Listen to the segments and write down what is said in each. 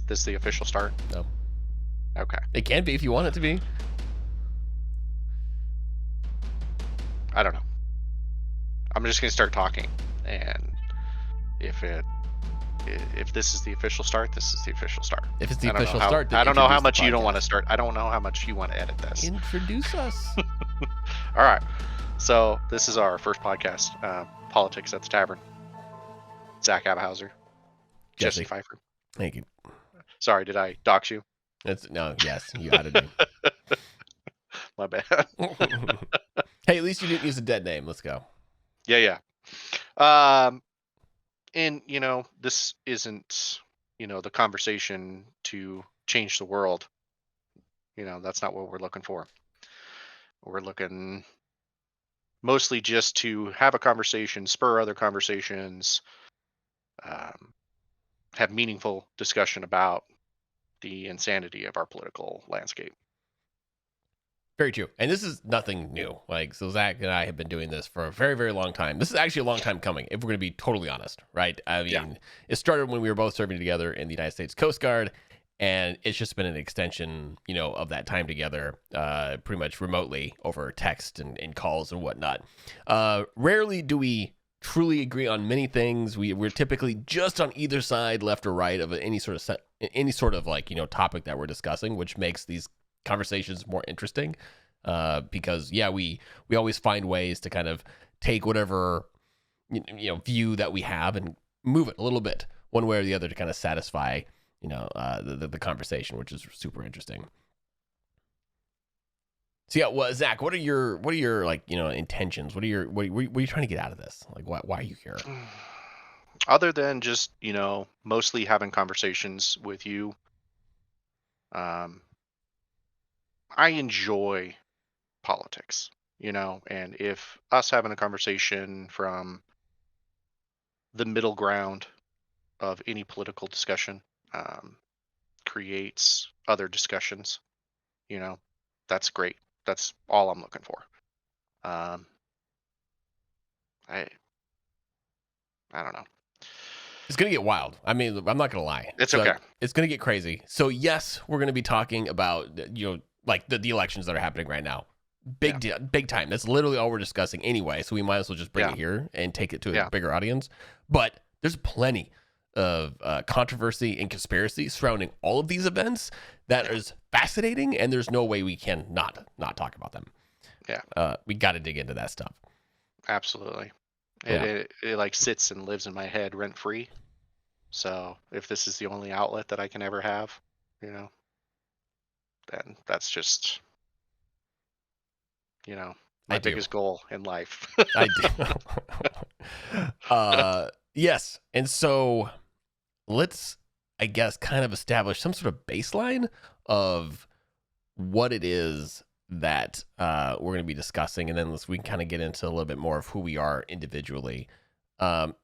this the official start? No, Okay. it can be if you want it to be. I don't know. I'm just gonna start talking, and if it if this is the official start, this is the official start. If it's the I don't know official how start, then I don't know how introduce the much you don't want to podcast. start. I don't know how much you want to edit this. Introduce us. All right. So this is our first podcast, Politics at the Tavern. Zach Abhauser, Jesse Jesse. Pfeiffer. Thank you. Sorry, did I dox you? Yes, you outed me. My bad. Hey, at least you didn't use a dead name. Let's go. Yeah. And this isn't, the conversation to change the world. That's not what we're looking for. We're looking mostly just to have a conversation, spur other conversations, have meaningful discussion about the insanity of our political landscape. Very true. And this is nothing new. So Zach and I have been doing this for a very, very long time. This is actually a long time coming, if we're going to be totally honest, right? I mean, It started when we were both serving together in the United States Coast Guard, and it's just been an extension, of that time together, pretty much remotely over text and calls and whatnot. Rarely do we truly agree on many things. We're typically just on either side, left or right, of any sort of topic that we're discussing, which makes these conversations more interesting, because we always find ways to kind of take whatever view that we have and move it a little bit one way or the other to kind of satisfy the conversation, which is super interesting. So Zach, what are your intentions? What are you trying to get out of this? Like, why are you here? Other than just mostly having conversations with you, I enjoy politics, and if us having a conversation from the middle ground of any political discussion creates other discussions, that's great. That's all I'm looking for. I don't know. It's going to get wild. I mean, I'm not going to lie. It's okay. It's going to get crazy. So yes, we're going to be talking about, like the elections that are happening right now. Big deal, big time. That's literally all we're discussing anyway. So we might as well just bring it here and take it to a bigger audience. But there's plenty of controversy and conspiracy surrounding all of these events that is fascinating, and there's no way we can not talk about them. Yeah. We got to dig into that stuff. Absolutely. Yeah. It like sits and lives in my head rent free. So if this is the only outlet that I can ever have, then that's just, my biggest goal in life. I do. Yes. And so let's, I guess, kind of establish some sort of baseline of what it is that we're going to be discussing. And then we can kind of get into a little bit more of who we are individually.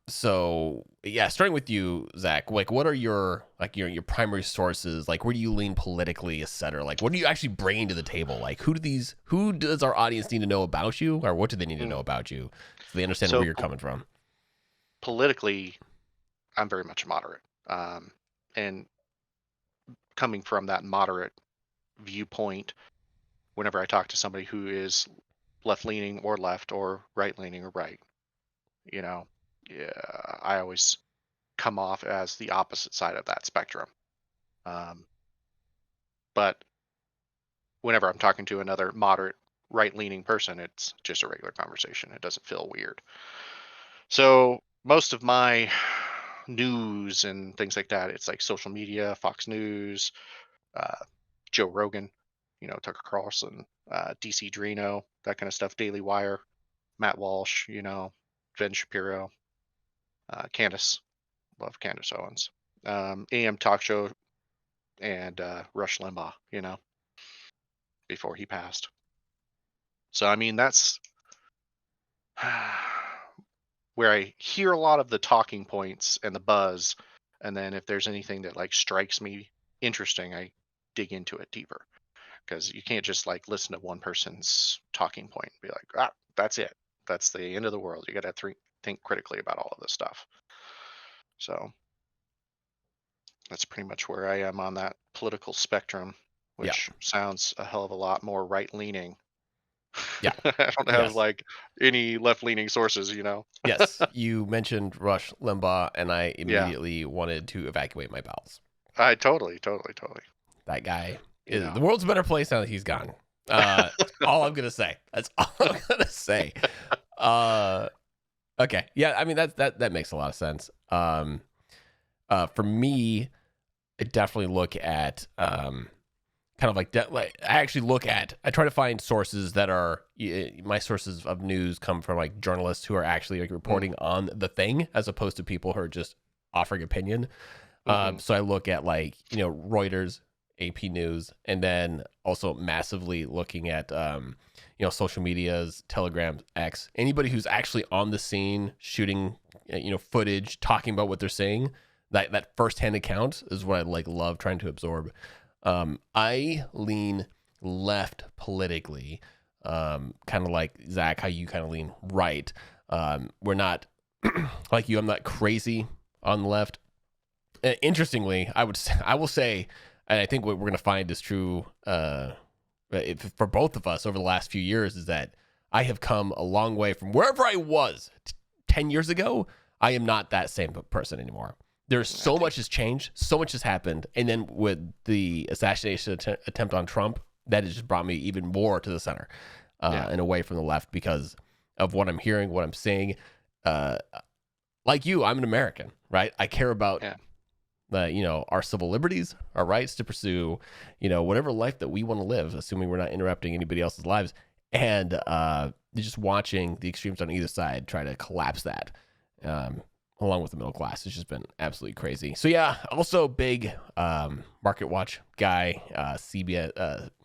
Starting with you, Zach, like what are your primary sources? Like where do you lean politically, et cetera? Like what are you actually bringing to the table? Like who does our audience need to know about you, or what do they need to know about you so they understand where you're coming from? Politically, I'm very much moderate. And coming from that moderate viewpoint, whenever I talk to somebody who is left leaning or left or right leaning or right, I always come off as the opposite side of that spectrum. But whenever I'm talking to another moderate right-leaning person, it's just a regular conversation. It doesn't feel weird. So most of my news and things like that, it's like social media, Fox News, Joe Rogan, Tucker Carlson, DC Drino, that kind of stuff, Daily Wire, Matt Walsh, Ben Shapiro, Candace, love Candace Owens, AM Talk Show, and Rush Limbaugh, before he passed. So, I mean, that's where I hear a lot of the talking points and the buzz. And then if there's anything that like strikes me interesting, I dig into it deeper, because you can't just like listen to one person's talking point and be like, that's it. That's the end of the world. You got to think critically about all of this stuff. So, That's pretty much where I am on that political spectrum, Yeah. which sounds a hell of a lot more right leaning. Yeah. I don't have Yes. like any left leaning sources, you know? Yes. You mentioned Rush Limbaugh, and I Yeah, immediately wanted to evacuate my bowels. I totally, That guy you is know. the world's a better place now that he's gone. That's all I'm gonna say. That's all I'm gonna say. Uh, okay. Yeah. I mean, that makes a lot of sense. For me, I definitely look at kind of like I actually look at I try to find sources that are my sources of news come from like journalists who are actually like Mm, reporting on the thing as opposed to people who are just offering opinion. mhm, So I look at like Reuters, AP News, and then also massively looking at social medias, Telegram, X, anybody who's actually on the scene shooting footage, talking about what they're saying. That firsthand account is what I like love trying to absorb. I lean left politically, kind of like Zach, how you kind of lean right. We're not like you. I'm not crazy on the left. Interestingly, I will say, and I think what we're going to find is true for both of us over the last few years is that I have come a long way from wherever I was 10 years ago. I am not that same person anymore. There's I so think much has changed, so much has happened, and then with the assassination attempt on Trump, that has just brought me even more to the center yeah, and away from the left because of what I'm hearing, what I'm seeing. Uh, like you, I'm an American, right? I care about yeah, our civil liberties, our rights to pursue, whatever life that we want to live, assuming we're not interrupting anybody else's lives. And just watching the extremes on either side try to collapse that, um, along with the middle class, it's just been absolutely crazy. So yeah, also big market watch guy, CBS,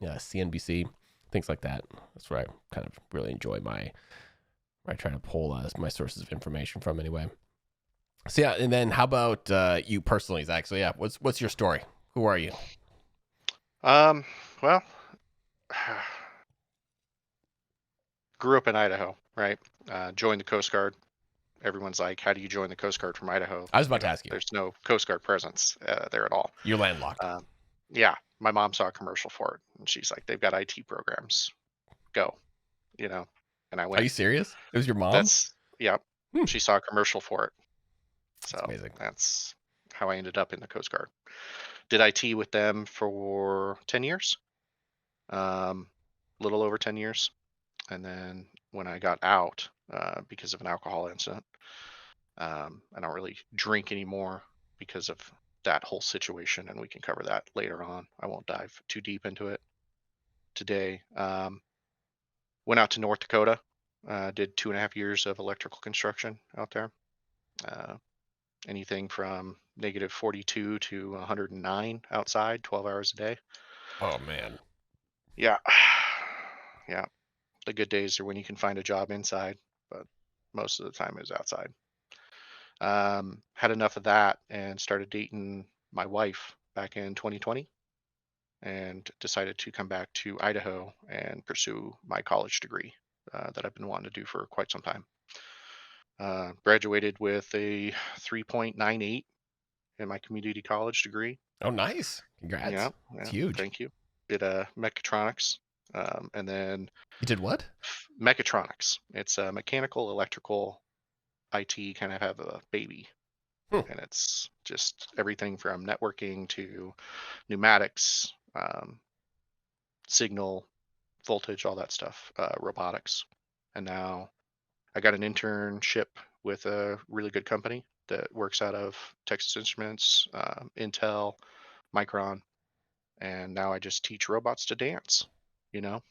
CNBC, things like that. That's where I kind of really enjoy where I try to pull my sources of information from anyway. So yeah, and then how about you personally, Zach? So yeah, what's your story? Who are you? um, well, grew up in Idaho, right? Joined the Coast Guard. Everyone's like, "How do you join the Coast Guard from Idaho?" I was about to ask you. There's no Coast Guard presence there at all. You're landlocked. Um, yeah, my mom saw a commercial for it, and she's like, "They've got IT programs. Go," you know. And I Are went. you serious? It was your mom? That's yeah. Hmm, She saw a commercial for it, that's so amazing. that's how I ended up in the Coast Guard. Did IT with them for 10 years, a little over 10 years, and then when I got out because of an alcohol incident, I don't really drink anymore because of that whole situation, and we can cover that later on. I won't dive too deep into it today. Went out to North Dakota, did 2.5 years of electrical construction out there. Uh, Anything from -42 to 109 outside, 12 hours a day. Oh man. Yeah, yeah. The good days are when you can find a job inside, but most of the time is outside. Had enough of that and started dating my wife back in 2020 and decided to come back to Idaho and pursue my college degree that I've been wanting to do for quite some time. Graduated with a 3.98 in my community college degree. Oh, nice. Yeah, Congrats. It's yeah, huge. thank you. Did mechatronics, and then You did what? mechatronics. It's mechanical, electrical, IT kind of have a baby, Hmm. and it's just everything from networking to pneumatics, signal, voltage, all that stuff, robotics. And now I got an internship with a really good company that works out of Texas Instruments, Intel, Micron, and now I just teach robots to dance, you know?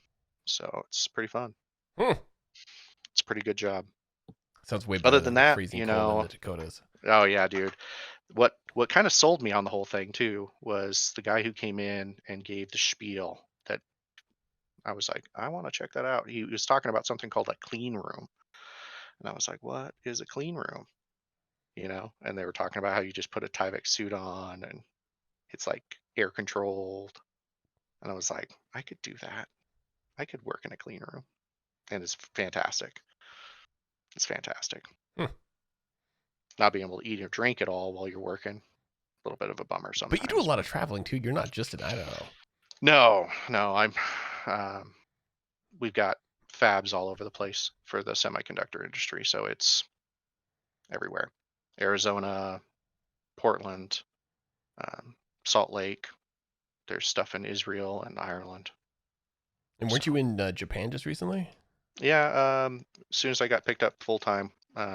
So it's pretty fun. Hmm. It's a pretty good job. Sounds way Other better than than that, freezing cold in the Dakotas. oh yeah, dude. What kind of sold me on the whole thing too was the guy who came in and gave the spiel that I was like, I want to check that out. He was talking about something called a clean room. And I was like, what is a clean room? And they were talking about how you just put a Tyvek suit on and it's like air controlled. And I was like, I could do that. I could work in a clean room. And it's fantastic. It's fantastic. Hmm. Not being able to eat or drink at all while you're working. little bit of a bummer But you do a sometimes. lot of traveling too. You're not just in Idaho. No, I'm. Um, we've got fabs all over the place for the semiconductor industry, so it's everywhere. Arizona, Portland, um, Salt Lake. There's stuff in Israel and Ireland. And So weren't you in Japan just recently? yeah, as soon as I got picked up full time,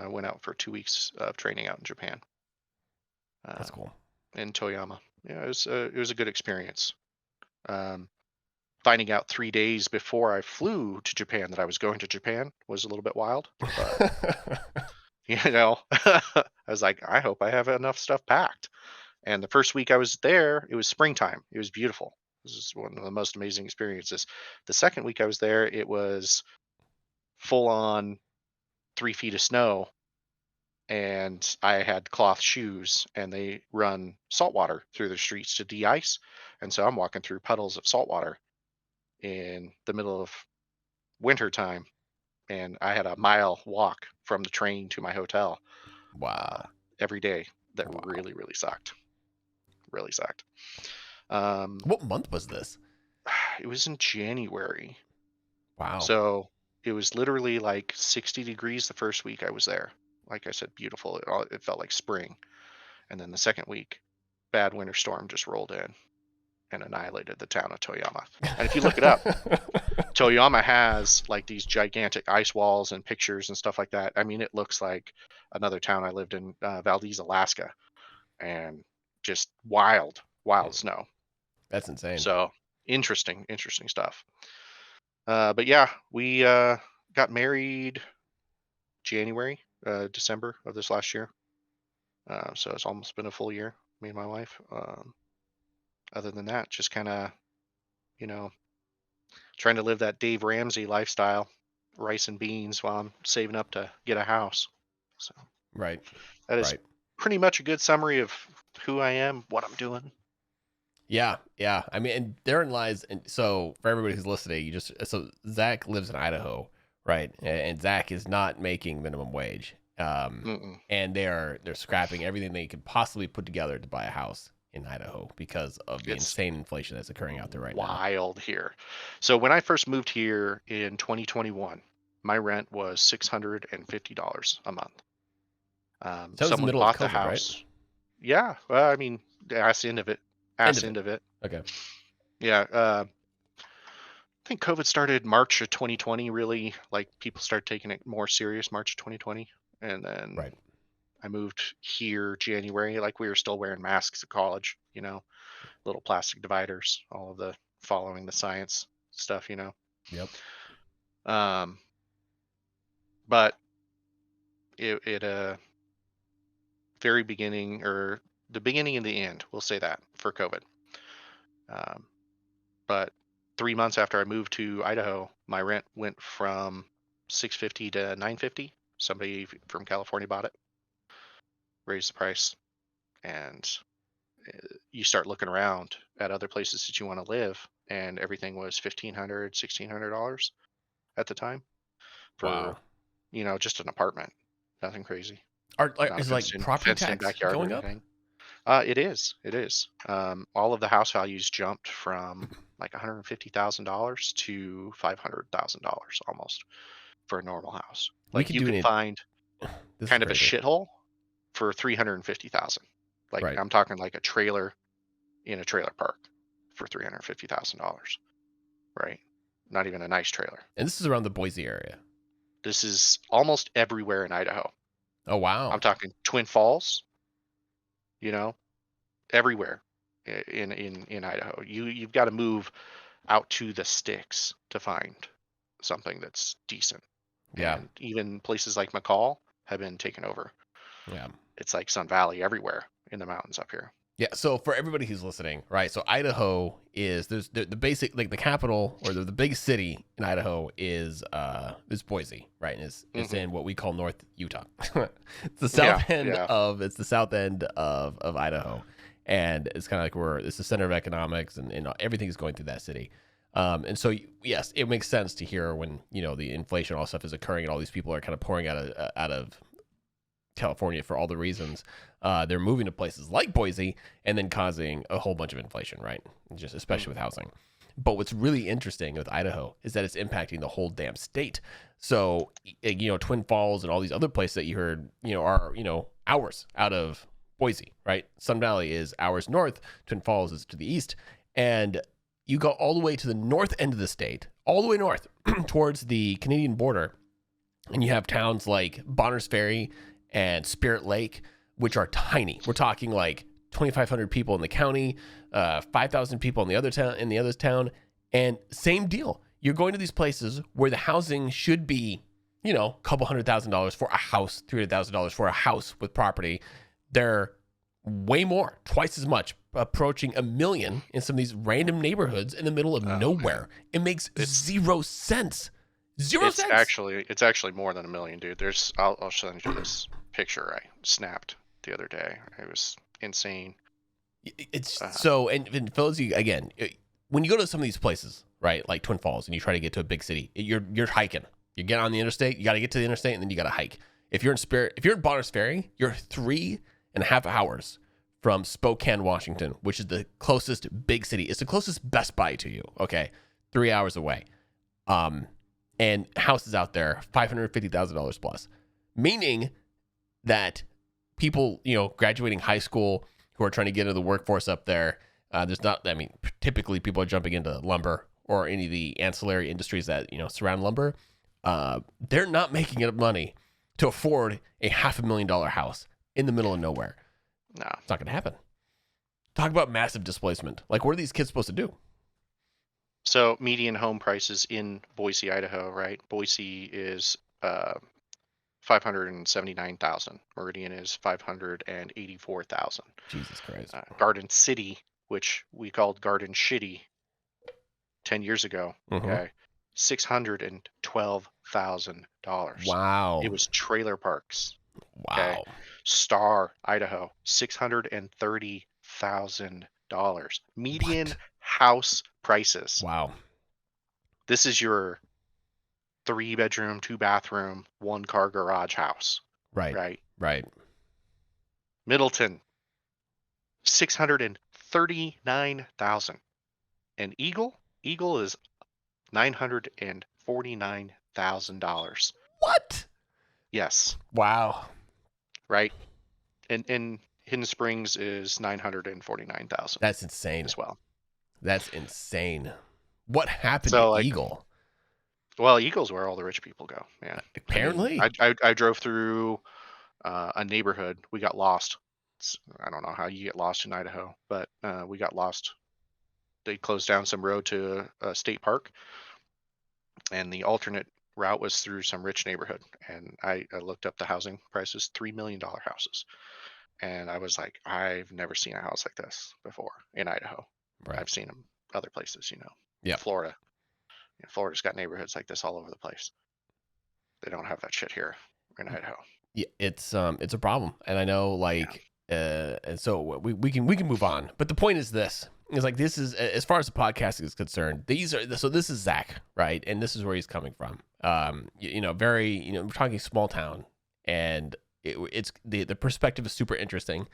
went out for 2 weeks of training out in Japan, That's um, cool. in Toyama. Yeah, it was a good experience. Um, Finding out 3 days before I flew to Japan that I was going to Japan was a little bit wild, but I was like, I hope I have enough stuff packed. And the first week I was there, it was springtime. It was beautiful. This is one of the most amazing experiences. The second week I was there, it was full on 3 feet of snow, and I had cloth shoes, and they run salt water through the streets to de-ice. And so I'm walking through puddles of salt water in the middle of winter time, and I had a mile walk from the train to my hotel uh, Wow. every day. That Wow. really sucked. Really sucked. Um, What month was this? it was in January, Wow. so it was literally like 60 degrees the first week I was there. Like I said, beautiful. It felt like spring. And then the second week, bad winter storm just rolled in and annihilated the town of Toyama. And if you look it up, Toyama has like these gigantic ice walls and pictures and stuff like that. I mean, it looks like another town I lived in, Valdez, Alaska, and just wild snow. That's insane. So interesting stuff. But yeah, we got married January, December of this last year. So it's almost been a full year, me and my wife. Other than that, just kind of, you know, trying to live that Dave Ramsey lifestyle, rice and beans while I'm saving up to get a house. So Right. that is Right. pretty much a good summary of who I am, what I'm doing. Yeah, yeah. I mean, and therein lies, and so for everybody who's listening, so Zach lives in Idaho, right? And Zach is not making minimum wage, Mm-mm. and they're scrapping everything they could possibly put together to buy a house in Idaho because of the It's insane inflation that's occurring out there right now. wild here. So when I first moved here in 2021, my rent was $650 a month. So that was the Someone middle of bought the COVID, right? house. Yeah, well, I mean, the ass end of it. End Ass of it. end of it. Okay. Yeah. I think COVID started March of 2020. Really, like people started taking it more serious March of 2020, and then Right. I moved here January. Like we were still wearing masks at college. Little plastic dividers, all of the following the science stuff. Yep. Um, but it very beginning or the beginning and the end, we'll say that for COVID. Um, but 3 months after I moved to Idaho, my rent went from 650 to 950. Somebody from California bought it, raised the price, and you start looking around at other places that you want to live, and everything was $1,500, $1,600 at the time for Wow. just an apartment. Nothing crazy. Not a Is like property fenced in tax backyard or going up? anything. It is. It is. All of the house values jumped from like $150,000 to $500,000 almost for a normal house. We Like could you do can it. find This is kind of a crazy. shithole for 350,000. Like Right. I'm talking like a trailer in a trailer park for $350,000. Right? Not even a nice trailer. And this is around the Boise area. This is almost everywhere in Idaho. Oh I'm wow. talking Twin Falls, you know, everywhere in Idaho. You've got to move out to the sticks to find something that's decent. Yeah. And even places like McCall have been taken over. Yeah. It's like Sun Valley everywhere in the mountains up here. Yeah, so for everybody who's listening, right? So Idaho is there's the basic like the capital or the biggest city in Idaho is Boise, right? And it's Hmm. in what we call North Utah. It's the Yeah, south end yeah. of it's the south end of Idaho, and it's kind of like it's the center of economics and everything is going through that city. And so yes, it makes sense to hear when the inflation and all stuff is occurring and all these people are kind of pouring out of California for all the reasons. They're moving to places like Boise and then causing a whole bunch of inflation, right? Just especially with housing. But what's really interesting with Idaho is that it's impacting the whole damn state. So, Twin Falls and all these other places that you heard, are, hours out of Boise, right? Sun Valley is hours north, Twin Falls is to the east. And you go all the way to the north end of the state, all the way north towards the Canadian border. And you have towns like Bonners Ferry and Spirit Lake, which are tiny. We're talking like 2,500 people in the county, 5,000 people in the other town, and same deal. You're going to these places where the housing should be, a couple $100,000 for a house, $300,000 for a house with property. They're way more, twice as much, approaching $1 million in some of these random neighborhoods in the middle of nowhere. Man. It makes zero sense. Zero sense. It's actually more than $1 million, dude. I'll send you this picture I snapped the other day. It was insane. It's so, and for those of you, again, when you go to some of these places, right, like Twin Falls, and you try to get to a big city, you're hiking. You get on the interstate, you got to get to the interstate, and then you got to hike. If you're in Bonners Ferry, you're 3.5 hours from Spokane, Washington, which is the closest big city. It's the closest Best Buy to you. Okay, 3 hours away. And houses out there, $550,000 plus, meaning that people, graduating high school who are trying to get into the workforce up there, typically people are jumping into lumber or any of the ancillary industries that, surround lumber. They're not making enough money to afford a $500,000 house in the middle of nowhere. No, it's not going to happen. Talk about massive displacement. Like, what are these kids supposed to do? So median home prices in Boise, Idaho, right? Boise is $579,000. Meridian is $584,000. Jesus Christ. Garden City, which we called Garden Shitty 10 years ago, okay, $612,000. Wow. It was trailer parks. Wow. Okay? Star, Idaho, $630,000. Median house prices. Wow. This is your 3-bedroom, 2-bathroom, 1-car garage house. Right. Middleton, $639,000. And Eagle is $949,000. What? Yes. Wow. Right. And Hidden Springs is $949,000. That's insane as well. That's insane. What happened to Eagle? Well, Eagle's where all the rich people go. Yeah. Apparently. I drove through a neighborhood. We got lost. I don't know how you get lost in Idaho, but we got lost. They closed down some road to a state park, and the alternate route was through some rich neighborhood. And I looked up the housing prices, $3 million houses. And I was like, I've never seen a house like this before in Idaho. Right. I've seen them other places, Yeah. Florida. Florida's got neighborhoods like this all over the place. They don't have that shit here in Idaho. Yeah, it's a problem, and I know, and so we can move on. But the point is this: is like, this is, as far as the podcast is concerned. This is Zac, right, and this is where he's coming from. Very, we're talking small town, and it's the perspective is super interesting.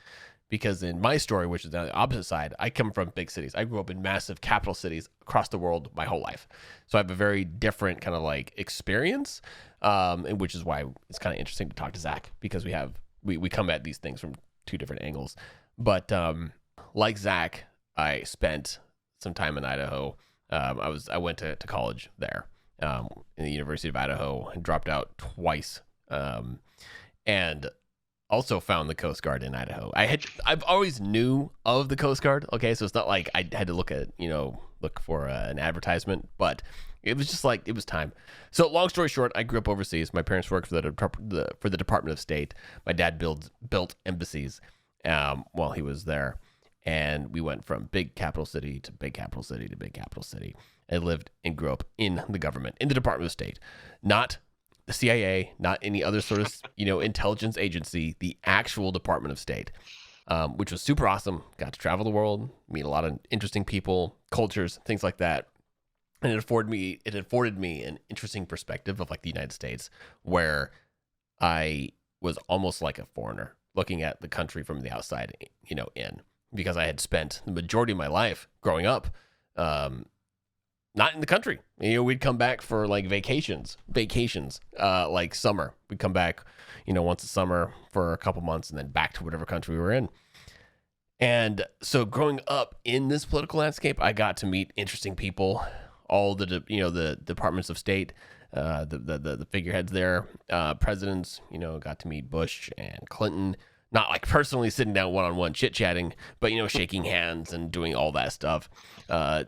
Because in my story, which is on the opposite side, I come from big cities. I grew up in massive capital cities across the world my whole life. So I have a very different kind of experience, and which is why it's kind of interesting to talk to Zac, because we come at these things from two different angles. But like Zac, I spent some time in Idaho. I went to college there in the University of Idaho and dropped out twice. And also found the Coast Guard in Idaho. I've always knew of the Coast Guard. Okay, so it's not like I had to look for an advertisement, but it was just it was time. So long story short, I grew up overseas. My parents worked for the Department of State. My dad built embassies while he was there, and we went from big capital city to big capital city to big capital city. I lived and grew up in the government, in the Department of State, not the CIA, not any other sort of, intelligence agency, the actual Department of State, which was super awesome. Got to travel the world, meet a lot of interesting people, cultures, things like that. And it afforded me an interesting perspective of the United States, where I was almost like a foreigner looking at the country from the outside, in, because I had spent the majority of my life growing up, not in the country. We'd come back for like vacations, like summer. We'd come back, once a summer for a couple months and then back to whatever country we were in. And so growing up in this political landscape, I got to meet interesting people, all the departments of state, the figureheads there, presidents, got to meet Bush and Clinton, not like personally sitting down one-on-one chit-chatting, but, shaking hands and doing all that stuff.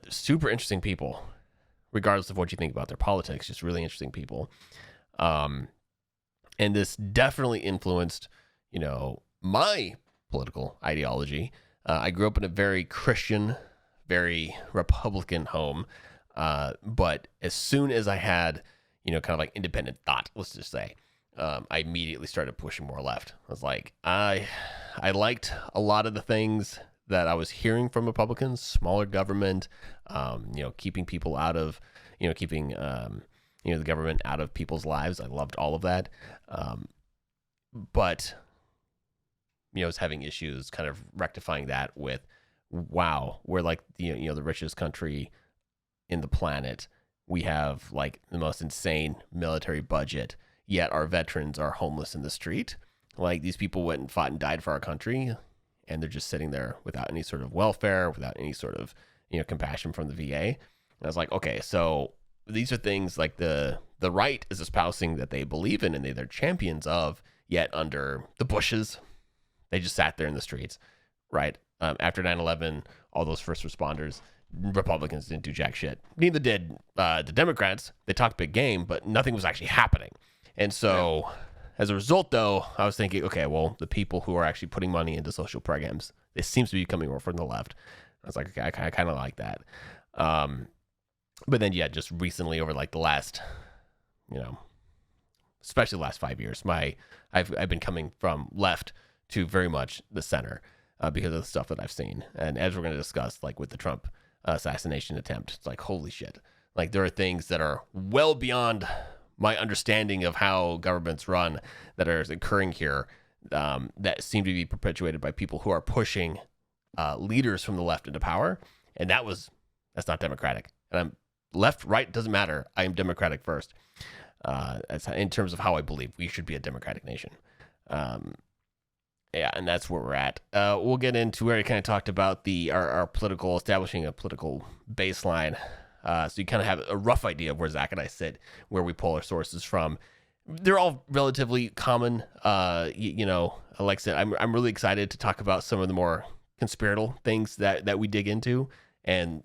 Super interesting people, regardless of what you think about their politics, just really interesting people. And this definitely influenced, my political ideology. I grew up in a very Christian, very Republican home. But as soon as I had, kind of like independent thought, let's just say, I immediately started pushing more left. I was like, I liked a lot of the things that I was hearing from Republicans: smaller government, keeping people out of, keeping, the government out of people's lives. I loved all of that. But I was having issues kind of rectifying that with, wow, we're like the richest country in the planet. We have like the most insane military budget, yet our veterans are homeless in the street. Like, these people went and fought and died for our country, and they're just sitting there without any sort of welfare, without any sort of compassion from the VA. And I was like, okay, so these are things like the right is espousing that they believe in and they're champions of, yet under the Bushes, they just sat there in the streets, right? After 9/11, all those first responders, Republicans didn't do jack shit. Neither did the Democrats. They talked big game, but nothing was actually happening. And so, as a result, though, I was thinking, okay, well, the people who are actually putting money into social programs, they seems to be coming more from the left. I was like, okay, I kind of like that. But then, yeah, just recently, over like the last, especially the last 5 years, I've been coming from left to very much the center because of the stuff that I've seen. And as we're going to discuss, like with the Trump assassination attempt, it's like, holy shit. Like, there are things that are well beyond my understanding of how governments run that are occurring here that seem to be perpetuated by people who are pushing leaders from the left into power. And that's not democratic. And I'm left, right, doesn't matter. I am democratic first. That's in terms of how I believe we should be a democratic nation. Yeah, and that's where we're at. We'll get into where I kind of talked about our establishing a political baseline. So you kind of have a rough idea of where Zac and I sit, where we pull our sources from. They're all relatively common. Like I said, I'm really excited to talk about some of the more conspiratorial things that we dig into, and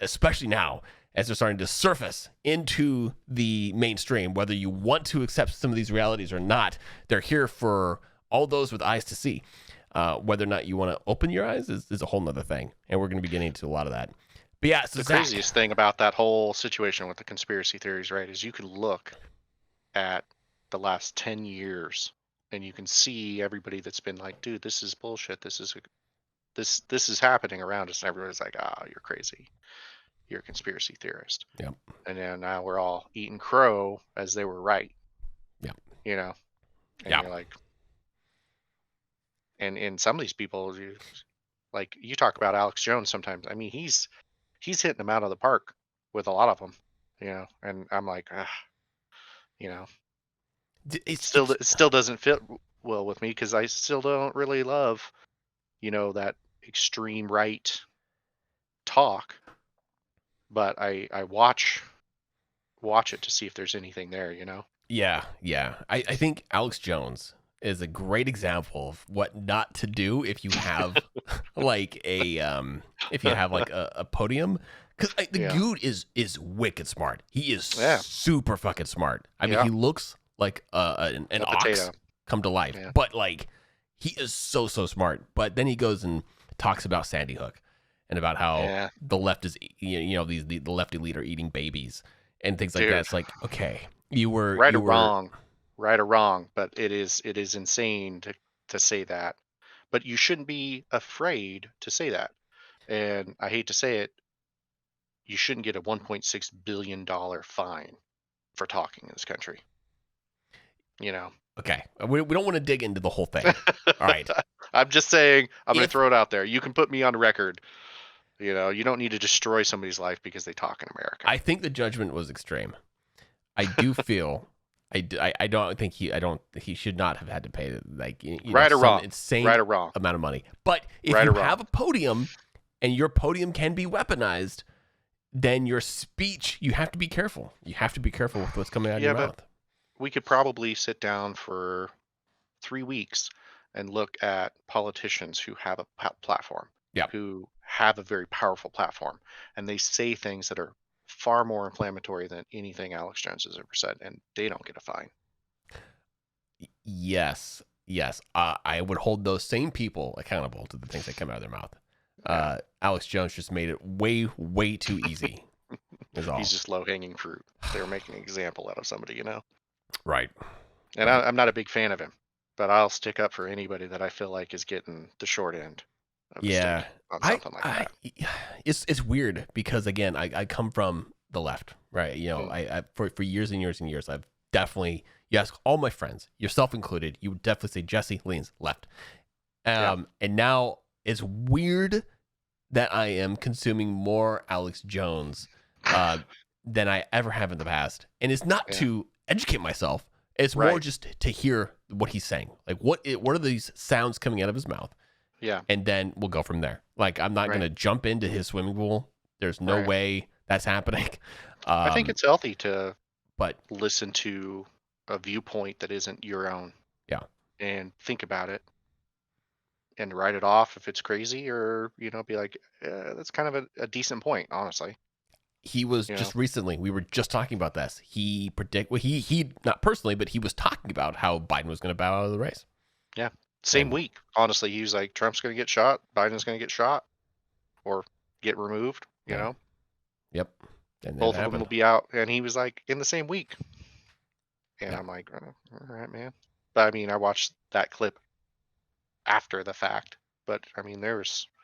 especially now as they're starting to surface into the mainstream, whether you want to accept some of these realities or not, they're here for all those with eyes to see. Whether or not you want to open your eyes is a whole nother thing, and we're going to be getting into a lot of that. But yeah, so the craziest thing about that whole situation with the conspiracy theories, right, is you can look at the last 10 years and you can see everybody that's been like, dude, this is bullshit. This is happening around us. And everybody's like, oh, you're crazy. You're a conspiracy theorist. Yep. And then now we're all eating crow as they were right. Yep. And yep. You're like, and some of these people, you talk about Alex Jones sometimes. I mean, he's hitting them out of the park with a lot of them, and I'm like, it still doesn't fit well with me, because I still don't really love, that extreme right talk, but I watch it to see if there's anything there, Yeah. I think Alex Jones is a great example of what not to do if you have like a podium, because the dude is wicked smart. He is super fucking smart. I mean, he looks like an ox potato come to life, but like, he is so smart. But then he goes and talks about Sandy Hook and about how the left is the lefty leader eating babies and things like that. It's like, okay, you were right or wrong, but it is insane to say that. But you shouldn't be afraid to say that. And I hate to say it, you shouldn't get a $1.6 billion fine for talking in this country. Okay, we don't want to dig into the whole thing. All right. I'm just saying, I'm going to If throw it out there. You can put me on record. You don't need to destroy somebody's life because they talk in America. I think the judgment was extreme. I do feel I don't think he should not have had to pay like Right or some wrong. insane Right or wrong. amount of money. But if Right you or wrong. have a podium and your podium can be weaponized, then your speech, you have to be careful. You have to be careful with what's coming out of Yeah, your but mouth. we could probably sit down for 3 weeks and look at politicians who have a platform, Yeah. who have a very powerful platform, and they say things that are far more inflammatory than anything Alex Jones has ever said, and they don't get a fine. Yes. Yes. I would hold those same people accountable to the things that come out of their mouth. Yeah. Alex Jones just made it way, way too easy. Is all. He's just low-hanging fruit. They're making an example out of somebody, Right. And Right. I'm not a big fan of him, but I'll stick up for anybody that I feel like is getting the short end of the stick Yeah. on something like that. It's weird because again, I come from the left, right? Mm. I for years and years and years, I've definitely, you ask all my friends, yourself included, you would definitely say Jesse leans left. Yeah. And now it's weird that I am consuming more Alex Jones than I ever have in the past. And it's not Yeah. to educate myself. It's more Right. just to hear what he's saying. Like what are these sounds coming out of his mouth? Yeah. And then we'll go from there. Like I'm not Right. going to jump into his swimming pool. There's no Right. way that's happening. I think it's healthy to But listen to a viewpoint that isn't your own. Yeah. And think about it and write it off if it's crazy, or be like, that's kind of a decent point, honestly. he was You know, just recently, we were just talking about this. He not personally, but he was talking about how Biden was going to bow out of the race. yeah. Same And week, honestly, he was like, Trump's going to get shot, Biden's going to get shot, or get removed. Yeah. Yep. And then Both of them happened. will be out, and he was like, in the same week. And Yeah. I'm like, all right, man. But I mean, I watched that clip after the fact, but I mean,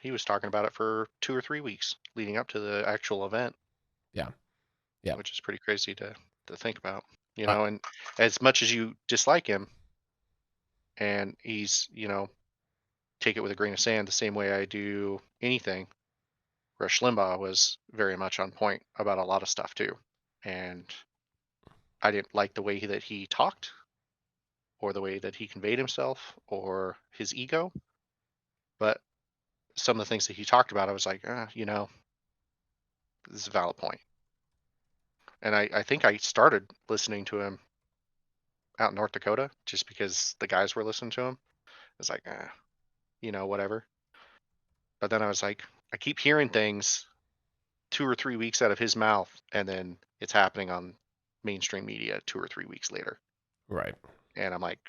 he was talking about it for 2 or 3 weeks leading up to the actual event. Yeah. Yeah. Which is pretty crazy to think about. Uh, And as much as you dislike him, and he's, take it with a grain of sand the same way I do anything, Rush Limbaugh was very much on point about a lot of stuff too. And I didn't like the way that he talked, or the way that he conveyed himself, or his ego. But some of the things that he talked about, I was like, this is a valid point. And I think I started listening to him out in North Dakota just because the guys were listening to him. It's like, whatever. But then I was like, I keep hearing things 2 or 3 weeks out of his mouth, and then it's happening on mainstream media 2 or 3 weeks later. right. And I'm like,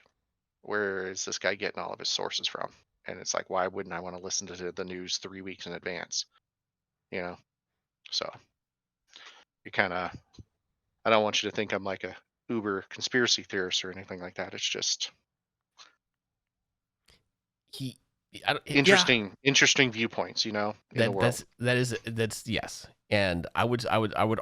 where is this guy getting all of his sources from? And it's like, why wouldn't I want to listen to the news 3 weeks in advance? So you kind of, I don't want you to think I'm like a uber conspiracy theorist or anything like that. It's just He, I don't, yeah. interesting viewpoints, in the world. That's yes. And I would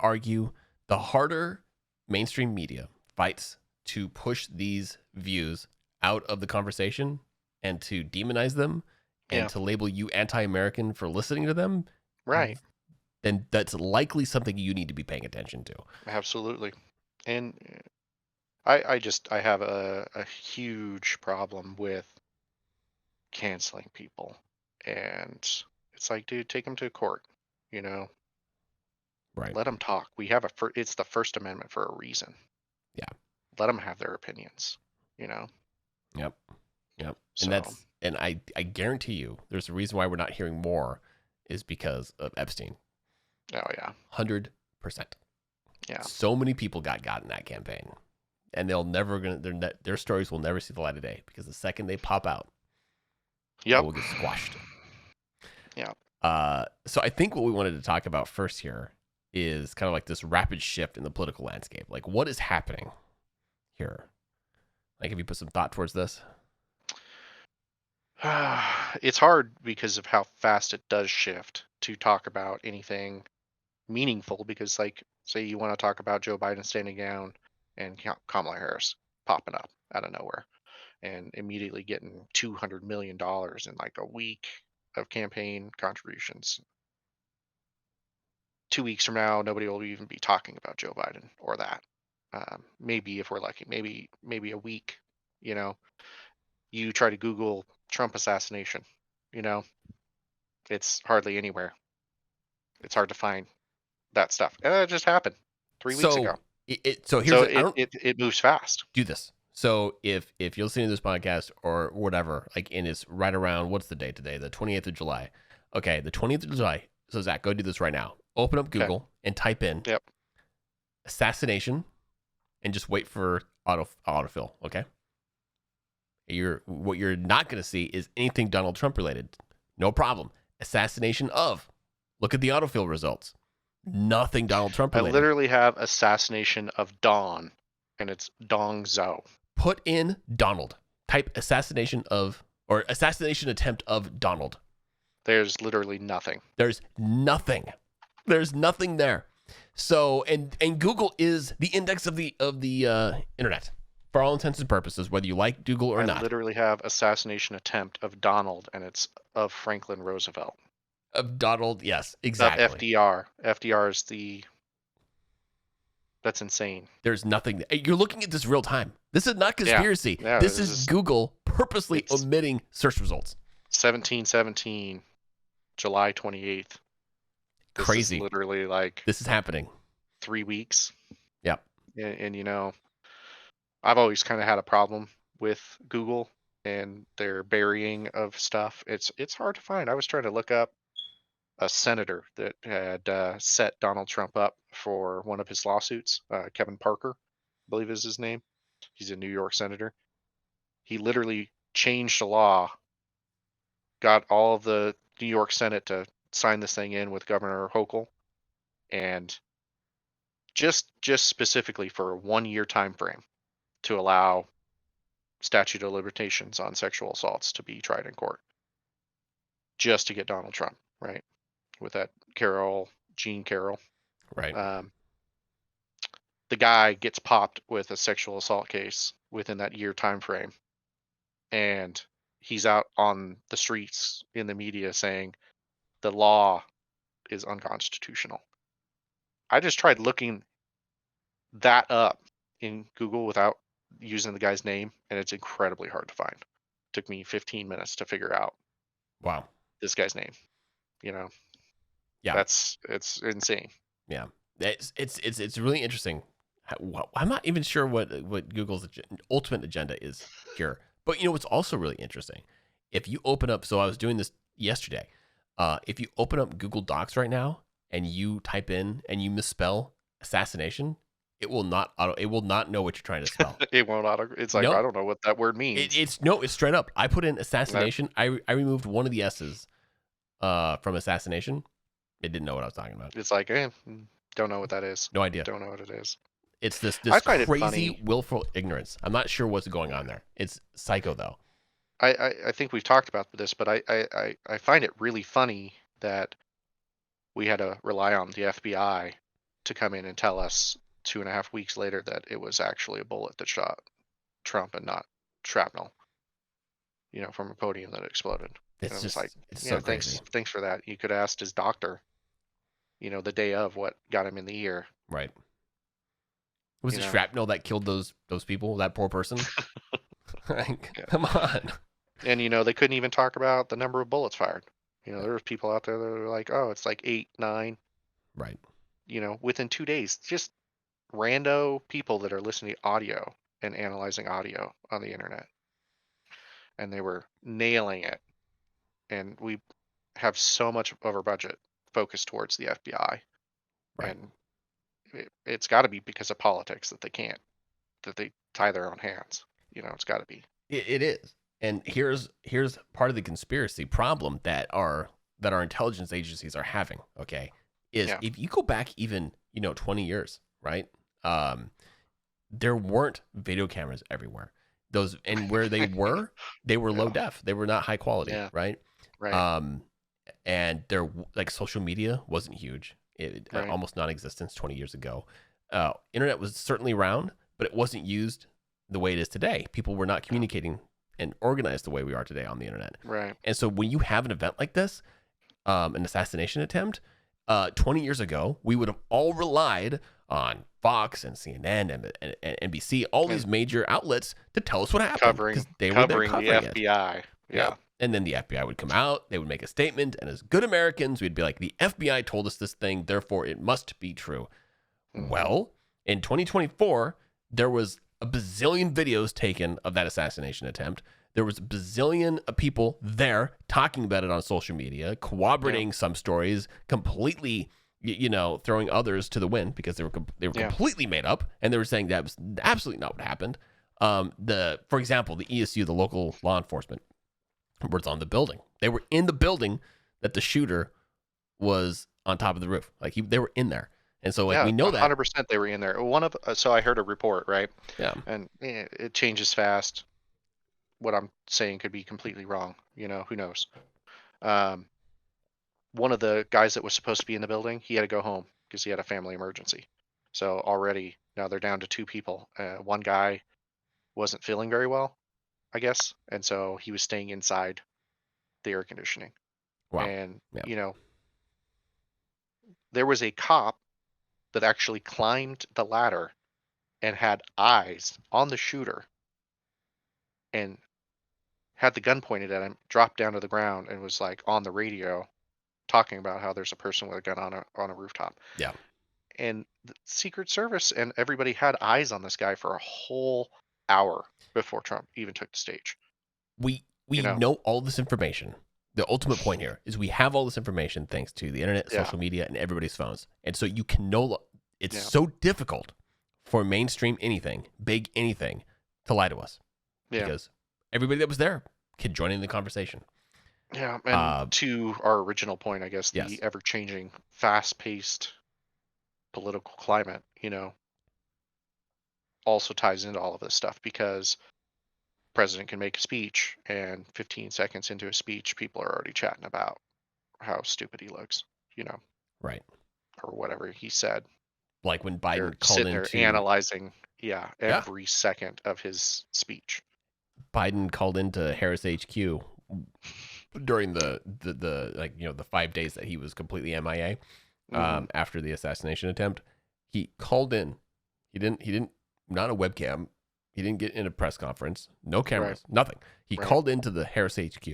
argue the harder mainstream media fights to push these views out of the conversation and to demonize them and Yeah. to label you anti-American for listening to them, Right. then that's likely something you need to be paying attention to. Absolutely. And I have a huge problem with canceling people. And it's like, dude, take them to court, Right. let them talk. We have it's the First Amendment for a reason. Yeah. Let them have their opinions, Yep. Yep. So, And I guarantee you there's a reason why we're not hearing more is because of Epstein. oh yeah. 100%. Yeah. So many people got in that campaign, and they'll never their stories will never see the light of day because the second they pop out, they Yep. will get squashed. Yeah. So I think what we wanted to talk about first here is kind of like this rapid shift in the political landscape. Like, what is happening here? Like, have you put some thought towards this? It's hard because of how fast it does shift to talk about anything meaningful, because like, say you want to talk about Joe Biden standing down and Kamala Harris popping up out of nowhere. and immediately getting $200 million in like a week of campaign contributions. 2 weeks from now, nobody will even be talking about Joe Biden or that. Maybe if we're lucky, maybe a week. You know, you try to Google Trump assassination. You know, it's hardly anywhere. It's hard to find that stuff. And it just happened 3 weeks ago. So so here's So I don't it moves fast. do this. So if you're listening to this podcast or whatever, like, and it's right around, what's the date today? The 28th of July. Okay, the 20th of July. So Zach, go do this right now. Open up Okay. Google and type in Yep. assassination and just wait for autofill, okay? What you're not going to see is anything Donald Trump related. No problem. Assassination of. Look at the autofill results. Nothing Donald Trump I related. literally have assassination of Dawn, and it's Dong Zhou. Put in Donald. Type assassination attempt of Donald. There's literally nothing. There's nothing. There's nothing there. So and Google is the index of the internet for all intents and purposes, whether you like Google or I not. literally have assassination attempt of Donald, and it's of Franklin Roosevelt. Of Donald, yes, exactly. Of FDR. FDR is that's insane. There's nothing. You're looking at this real time. This is not conspiracy. Yeah, this is Google purposely omitting search results. 1717, July 28th. This Crazy. Is literally like this is happening. 3 weeks. Yep. And you know, I've always kind of had a problem with Google and their burying of stuff. It's hard to find. I was trying to look up a senator that had set Donald Trump up for one of his lawsuits. Kevin Parker, I believe is his name. He's a New York senator. He literally changed the law, got all of the New York Senate to sign this thing in with Governor Hochul, and just specifically for a 1-year time frame to allow statute of limitations on sexual assaults to be tried in court, just to get Donald Trump, right? With that Jean Carroll. Right. The guy gets popped with a sexual assault case within that year time frame, and he's out on the streets in the media saying the law is unconstitutional. I just tried looking that up in Google without using the guy's name, and it's incredibly hard to find. Took me 15 minutes to figure out Wow. this guy's name. You know, Yeah, it's insane. Yeah, it's really interesting. I'm not even sure what Google's ultimate agenda is here. But you know what's also really interesting? If you open up, so I was doing this yesterday. If you open up Google Docs right now and you type in and you misspell assassination, it will not know what you're trying to spell. It won't auto. It's like, No. I don't know what that word means. It's straight up. I put in assassination. I removed one of the S's from assassination. It didn't know what I was talking about. It's like, don't know what that is. No idea. Don't know what it is. It's this I find it crazy funny. willful ignorance. I'm not sure what's going on there. It's psycho though. I think we've talked about this, but I find it really funny that we had to rely on the FBI to come in and tell us 2.5 weeks later that it was actually a bullet that shot Trump and not shrapnel, from a podium that exploded. It's just like, it's so crazy. Thanks for that. You could have asked his doctor, the day of what got him in the ear. Right. Was it shrapnel that killed those people, that poor person? Come on. And they couldn't even talk about the number of bullets fired. There were people out there that were like, oh, it's like 8, 9. Right. Within 2 days, just rando people that are listening to audio and analyzing audio on the internet. And they were nailing it. And we have so much of our budget focused towards the FBI. Right. And it's got to be because of politics that they tie their own hands. It's got to be. It is. And here's part of the conspiracy problem that our intelligence agencies are having, okay, is if you go back even, 20 years, right? There weren't video cameras everywhere. And where they were low def. They were not high quality, right? Right. And their social media wasn't huge. It almost non-existent 20 years ago. Internet was certainly around, but it wasn't used the way it is today. People were not communicating and organized the way we are today on the internet. Right. And so when you have an event like this, an assassination attempt, 20 years ago, we would have all relied on Fox and CNN and NBC, all these And major outlets to tell us what happened because they were there covering the covering it. FBI. Yeah. And then the FBI would come out, they would make a statement, and as good Americans, we'd be like, the FBI told us this thing, therefore it must be true. Mhm. Well, in 2024, there was a bazillion videos taken of that assassination attempt. There was a bazillion of people there talking about it on social media, corroborating some stories, completely, throwing others to the wind because they were completely made up, and they were saying that was absolutely not what happened. For example, the ESU, the local law enforcement, was on the building. They were in the building that the shooter was on top of the roof. Like they were in there. And so, we know that 100% they were in there. So I heard a report, right? Yeah. And it changes fast. What I'm saying could be completely wrong. Who knows? One of the guys that was supposed to be in the building, he had to go home because he had a family emergency. So already now they're down to 2 people. One guy wasn't feeling very well, I guess, and so he was staying inside the air conditioning. Wow. And Yeah. there was a cop that actually climbed the ladder and had eyes on the shooter and had the gun pointed at him, dropped down to the ground, and was like on the radio talking about how there's a person with a gun on a rooftop. Yeah. And the Secret Service and everybody had eyes on this guy for a whole hour before Trump even took the stage. We know all this information. The ultimate point here is we have all this information thanks to the internet, social media, and everybody's phones. And so you can it's so difficult for mainstream anything, big anything, to lie to us. Yeah. Because everybody that was there can join in the conversation. Yeah, and to our original point, I guess, Yes. the ever-changing, fast-paced political climate, also ties into all of this stuff because president can make a speech, and 15 seconds into a speech, people are already chatting about how stupid he looks, Right. or whatever he said. Like when They're Biden called sitting there into analyzing, every second of his speech. Biden called into Harris HQ during the 5 days that he was completely MIA after the assassination attempt. He called in. He didn't not a webcam. He didn't get in a press conference. No cameras. Right. Nothing. He called into the Harris HQ,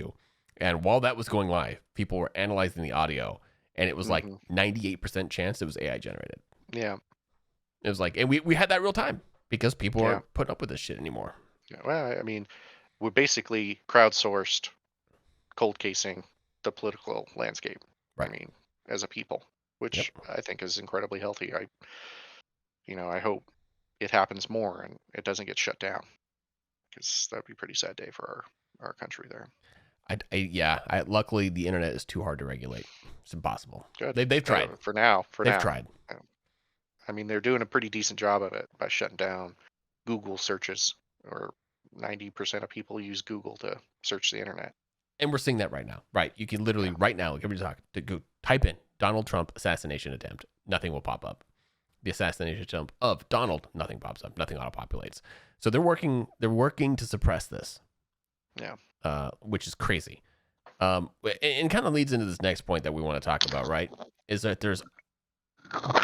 and while that was going live, people were analyzing the audio, and it was like 98% chance it was AI generated. Yeah. It was like, and we had that real time because people aren't putting up with this shit anymore. Yeah, well, I mean, we basically crowdsourced cold casing the political landscape. Right. I mean, as a people, which I think is incredibly healthy. I hope it happens more and it doesn't get shut down, because that would be a pretty sad day for our country there. Luckily the internet is too hard to regulate. It's impossible. Good. They've tried. For now. They've tried. I mean, they're doing a pretty decent job of it by shutting down Google searches, or 90% of people use Google to search the internet. And we're seeing that right now. Right. You can literally right now, like everybody talk, to go type in Donald Trump assassination attempt. Nothing will pop up. The assassination attempt of Donald, nothing pops up. Nothing auto-populates. So they're working to suppress this. Yeah. Which is crazy. And kind of leads into this next point that we want to talk about, right? Is that there's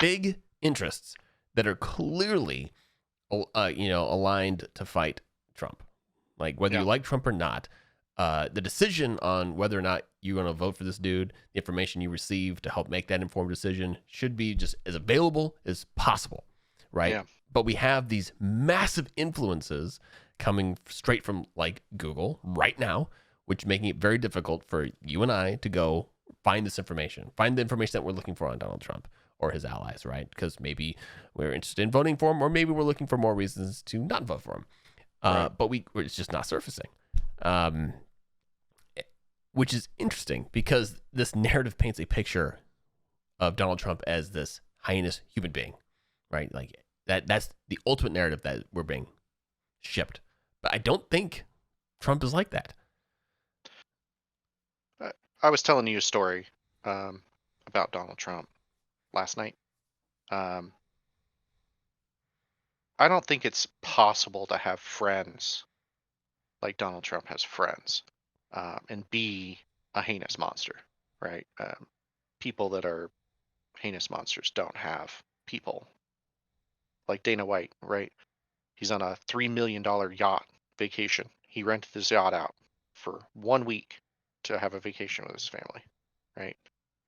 big interests that are clearly aligned to fight Trump. Like whether you like Trump or not, the decision on whether or not you're going to vote for this dude, the information you receive to help make that informed decision should be just as available as possible, right? Yeah. But we have these massive influences coming straight from like Google right now, which is making it very difficult for you and I to go find this information, find the information that we're looking for on Donald Trump or his allies, right? Because maybe we're interested in voting for him, or maybe we're looking for more reasons to not vote for him. But it's just not surfacing. Which is interesting because this narrative paints a picture of Donald Trump as this heinous human being, right? Like that's the ultimate narrative that we're being shipped. But I don't think Trump is like that. I was telling you a story about Donald Trump last night. I don't think it's possible to have friends, like Donald Trump has friends, and B, a heinous monster, right? People that are heinous monsters don't have people. Like Dana White, right? He's on a $3 million yacht vacation. He rented this yacht out for 1 week to have a vacation with his family, right?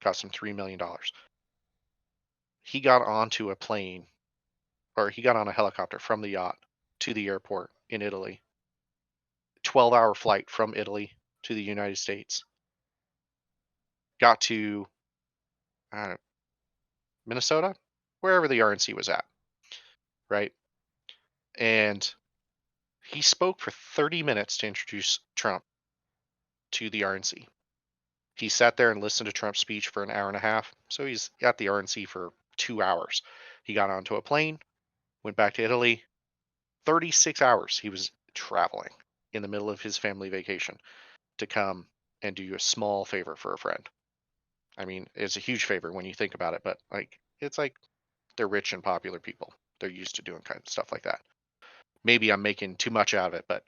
Cost him $3 million. He got onto a plane, or he got on a helicopter from the yacht to the airport in Italy. 12-hour flight from Italy to the United States. Got to Minnesota, wherever the RNC was at, right? And he spoke for 30 minutes to introduce Trump to the RNC. He sat there and listened to Trump's speech for an hour and a half. So he's at the RNC for 2 hours. He got onto a plane, went back to Italy. 36 hours he was traveling in the middle of his family vacation to come and do you a small favor for a friend. I mean, it's a huge favor when you think about it, but like it's like they're rich and popular people. They're used to doing kind of stuff like that. Maybe I'm making too much out of it, but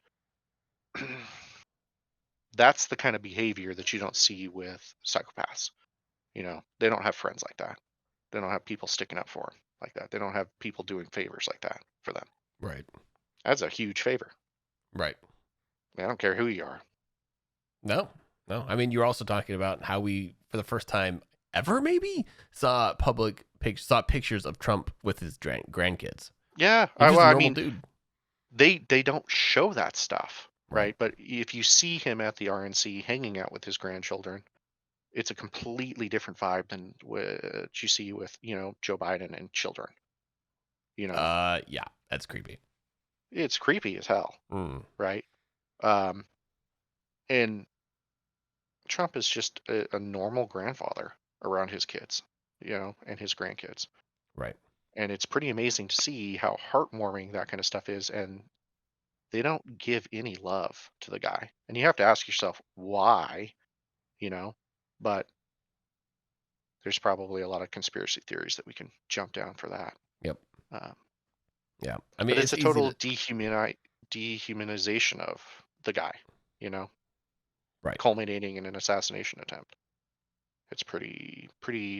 that's the kind of behavior that you don't see with psychopaths. You know, they don't have friends like that. They don't have people sticking up for them like that. They don't have people doing favors like that for them. Right. That's a huge favor. Right. I don't care who you are. No. I mean, you're also talking about how we, for the first time ever, maybe saw pictures of Trump with his grandkids. Yeah, I mean, dude. They don't show that stuff, right? But if you see him at the RNC hanging out with his grandchildren, it's a completely different vibe than what you see with, you know, Joe Biden and children. You know. Yeah, that's creepy. It's creepy as hell, right? And Trump is just a normal grandfather around his kids, you know, and his grandkids. Right. And it's pretty amazing to see how heartwarming that kind of stuff is. And they don't give any love to the guy. And you have to ask yourself why, you know, but there's probably a lot of conspiracy theories that we can jump down for that. Yep. Yeah. I mean, it's a total dehumanization of the guy, you know, right, culminating in an assassination attempt. It's pretty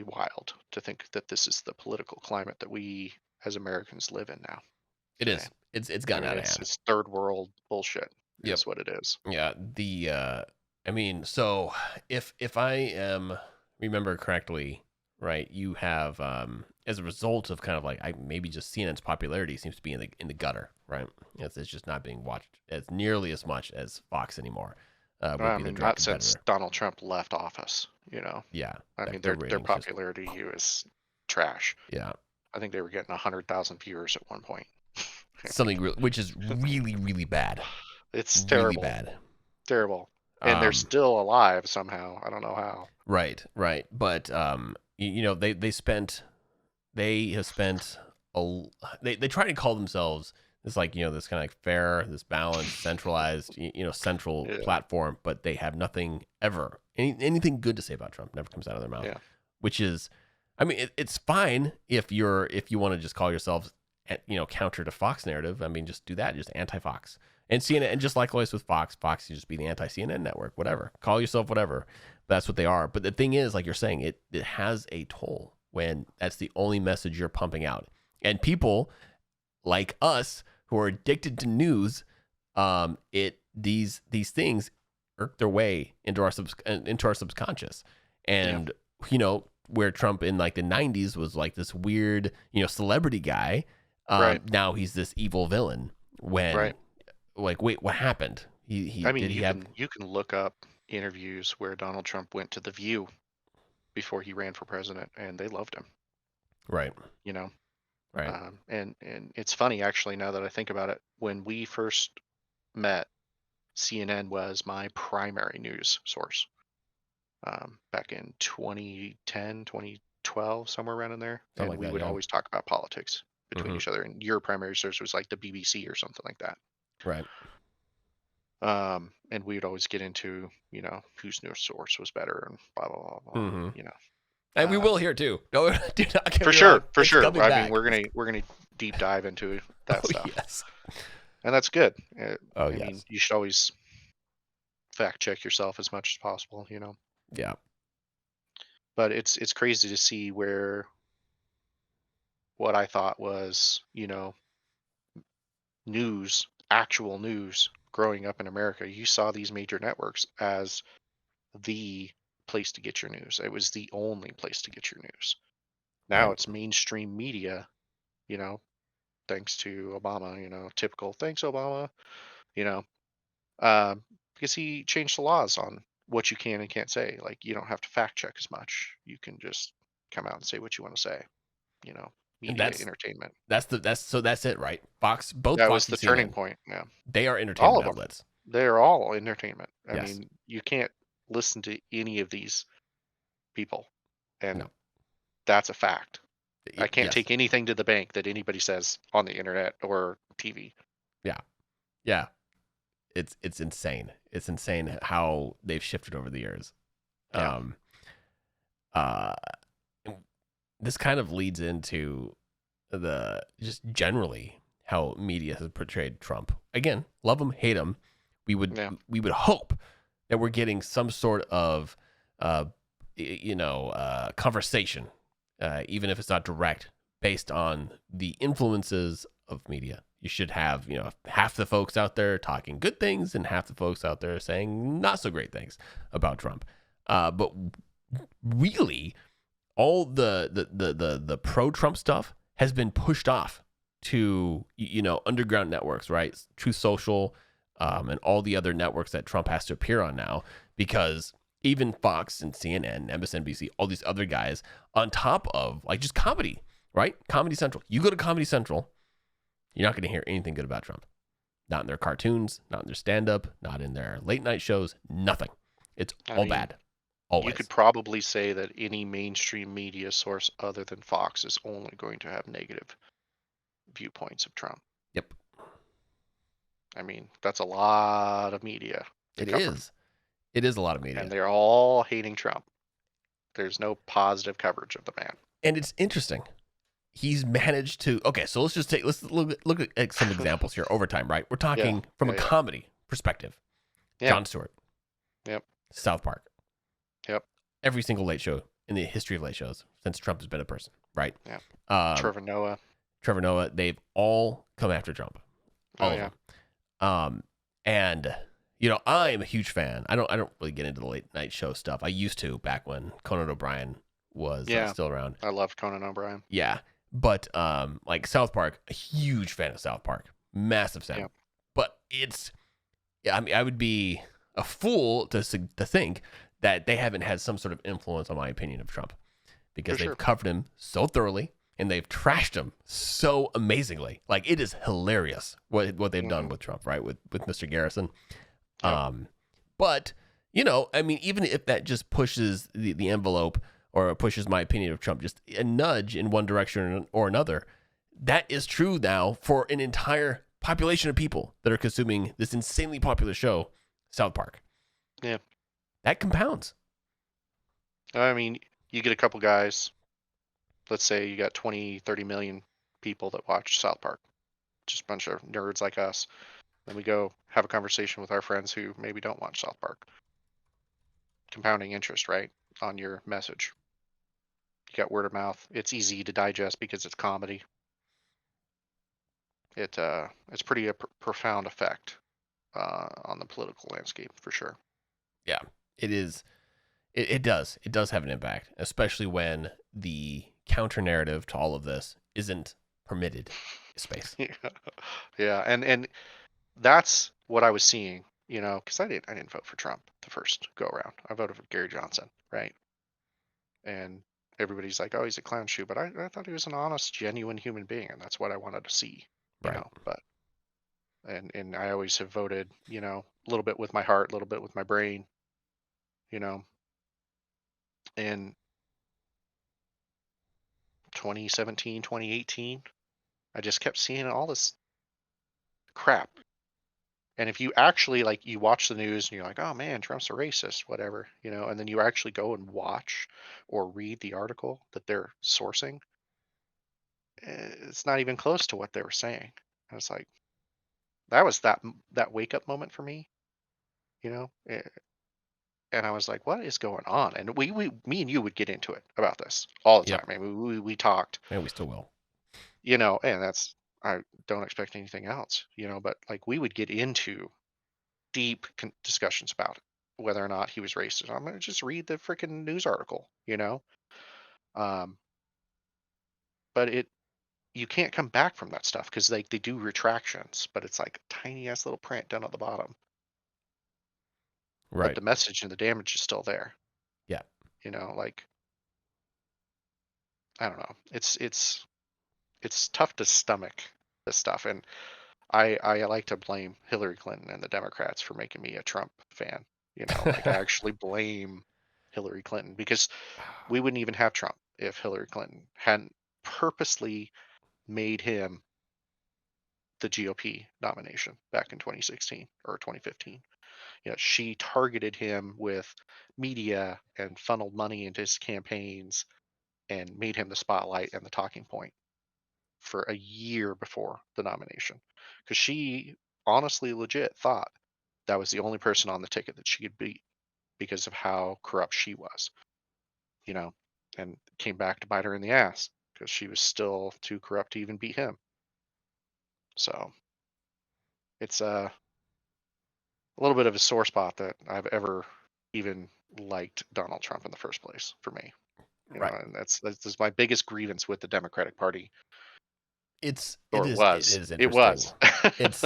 wild to think that this is the political climate that we as Americans live in now. It is. It's gotten out of hand. It's third world bullshit. Is what it is. Yeah. I mean, so if I remember correctly, right, you have as a result of kind of like maybe just CNN's popularity seems to be in the gutter, right? It's just not being watched as nearly as much as Fox anymore. I mean, not since Donald Trump left office, you know. Yeah. I mean, their popularity is trash. Yeah. I think they were getting 100,000 viewers at one point. Something which is really, really bad. It's terrible. Really bad. Terrible. And they're still alive somehow. I don't know how. Right. But you know, they try to call themselves this, like, you know, this kind of like fair, this balanced, centralized, you know, central platform, but they have nothing ever, anything good to say about Trump never comes out of their mouth. Yeah. Which is, I mean, it's fine if you want to just call yourselves, you know, counter to Fox narrative. I mean, just do that, just anti-Fox. And CNN, and just like always with Fox can just be the anti-CNN network, whatever. Call yourself whatever. That's what they are. But the thing is, like you're saying, it has a toll when that's the only message you're pumping out. And people like us who are addicted to news, these things irk their way into our subconscious. And you know, where Trump in like the 90s was like this weird, you know, celebrity guy, now he's this evil villain. When like, wait, what happened? You can look up interviews where Donald Trump went to The View before he ran for president, and they loved him. Right. You know. Right. And it's funny, actually, now that I think about it, when we first met, CNN was my primary news source. Back in 2010, 2012, somewhere around in there. And we would always talk about politics between each other. And your primary source was like the BBC or something like that. Right. And we would always get into, you know, whose news source was better and blah, blah, blah, blah, you know. And we will here too. No, do not get me wrong. For sure. I mean, we're gonna deep dive into that stuff. Yes. And that's good. I mean, you should always fact check yourself as much as possible, you know. Yeah. But it's crazy to see where what I thought was, news, actual news growing up in America, you saw these major networks as the place to get your news. It was the only place to get your news. Now Right. it's mainstream media, you know, thanks to Obama, typical thanks Obama, you know, because he changed the laws on what you can and can't say. Like you don't have to fact check as much. You can just come out and say what you want to say, you know, And media, entertainment. that's it, right? Both That was Fox and the turning CNN, point. Yeah. they are All entertainment of them. outlets. They're all entertainment. I Yes. mean, you can't listen to any of these people, and No. that's a fact. I can't Yes. take anything to the bank that anybody says on the internet or TV. Yeah. Yeah. It's insane. It's insane how they've shifted over the years. Yeah. Um. Uh. This kind of leads into the just generally how media has portrayed Trump. Again, love him, hate him. Yeah. We would hope that we're getting some sort of uh, conversation, even if it's not direct, based on the influences of media. You should have half the folks out there talking good things and half the folks out there saying not so great things about Trump. But really, all the pro Trump stuff has been pushed off to underground networks, right? Truth Social, and all the other networks that Trump has to appear on now, because even Fox and CNN, MSNBC, all these other guys, on top of like just comedy, right? Comedy Central. You go to Comedy Central, you're not going to hear anything good about Trump. Not in their cartoons, not in their stand up, not in their late night shows, nothing. It's I all mean, bad. you could Always. probably say that any mainstream media source other than Fox is only going to have negative viewpoints of Trump. Yep. I mean, that's a lot of media to It cover. is. It is a lot of And media. they're all hating Trump. There's no positive coverage of the man. And it's interesting. He's managed to okay, so let's look at some examples here over time, right? We're Yeah. talking from a Yeah. Yeah. comedy perspective. Yeah. Jon Stewart, Yep. South Park, Yep. every single late show in the history of late shows since Trump has been a person, right? Yeah. Um, Trevor Noah. Trevor Noah, they've all come after Trump, Oh all of yeah. them. And I'm a huge fan. I don't really get into the late night show stuff. I used to back when Conan O'Brien was Yeah. still around. I love Conan O'Brien. Yeah, but like South Park, a huge fan of South Park, massive fan. Yeah. But it's, yeah, I mean, I would be a fool to think that they haven't had some sort of influence on my opinion of Trump, because For they've sure. covered him so thoroughly and they've trashed him so amazingly. Like it is hilarious what they've done Hmm. with Trump, right? With Mr. Garrison. Yep. But I mean, even if that just pushes the envelope or pushes my opinion of Trump just a nudge in one direction or another, that is true now for an entire population of people that are consuming this insanely popular show, South Park. Yeah. That compounds. I mean, you get a couple guys. Let's say you got 20, 30 million people that watch South Park. Just a bunch of nerds like us. Then we go have a conversation with our friends who maybe don't watch South Park. Compounding interest, right? On your message. You got word of mouth. It's easy to digest because it's comedy. It's pretty a profound effect on the political landscape for sure. Yeah, it is. It does. It does have an impact, especially when the counter narrative to all of this isn't permitted space. Yeah, yeah, and that's what I was seeing. Because I didn't vote for Trump the first go around. I voted for Gary Johnson, right? And everybody's like, "Oh, he's a clown shoe," but I thought he was an honest, genuine human being, and that's what I wanted to see. Right. But and I always have voted, a little bit with my heart, a little bit with my brain, you know. In 2017, 2018, I just kept seeing all this crap. And if you actually like you watch the news and you're like, "Oh man, Trump's a racist," whatever, and then you actually go and watch or read the article that they're sourcing, it's not even close to what they were saying. I was like, that was that wake up moment for me. And I was like, what is going on? And me and you would get into it about this all the Yep. time. I mean, we talked, And we still will. and I don't expect anything else, but like we would get into deep discussions about it, whether or not he was racist. I'm going to just read the freaking news article. Um, but you can't come back from that stuff because they do retractions, but it's like tiny ass little print down at the bottom. But Right. the message and the damage is still there. Yeah. Like I don't know. It's tough to stomach this stuff, and I like to blame Hillary Clinton and the Democrats for making me a Trump fan. Like I actually blame Hillary Clinton because we wouldn't even have Trump if Hillary Clinton hadn't purposely made him the GOP nomination back in 2016 or 2015. She targeted him with media and funneled money into his campaigns and made him the spotlight and the talking point for a year before the nomination because she honestly legit thought that was the only person on the ticket that she could beat because of how corrupt she was, you know, and came back to bite her in the ass because she was still too corrupt to even beat him. So it's a little bit of a sore spot that I've ever even liked Donald Trump in the first place for me. Right. And that's my biggest grievance with the Democratic Party. It Or it is was. It interesting. was.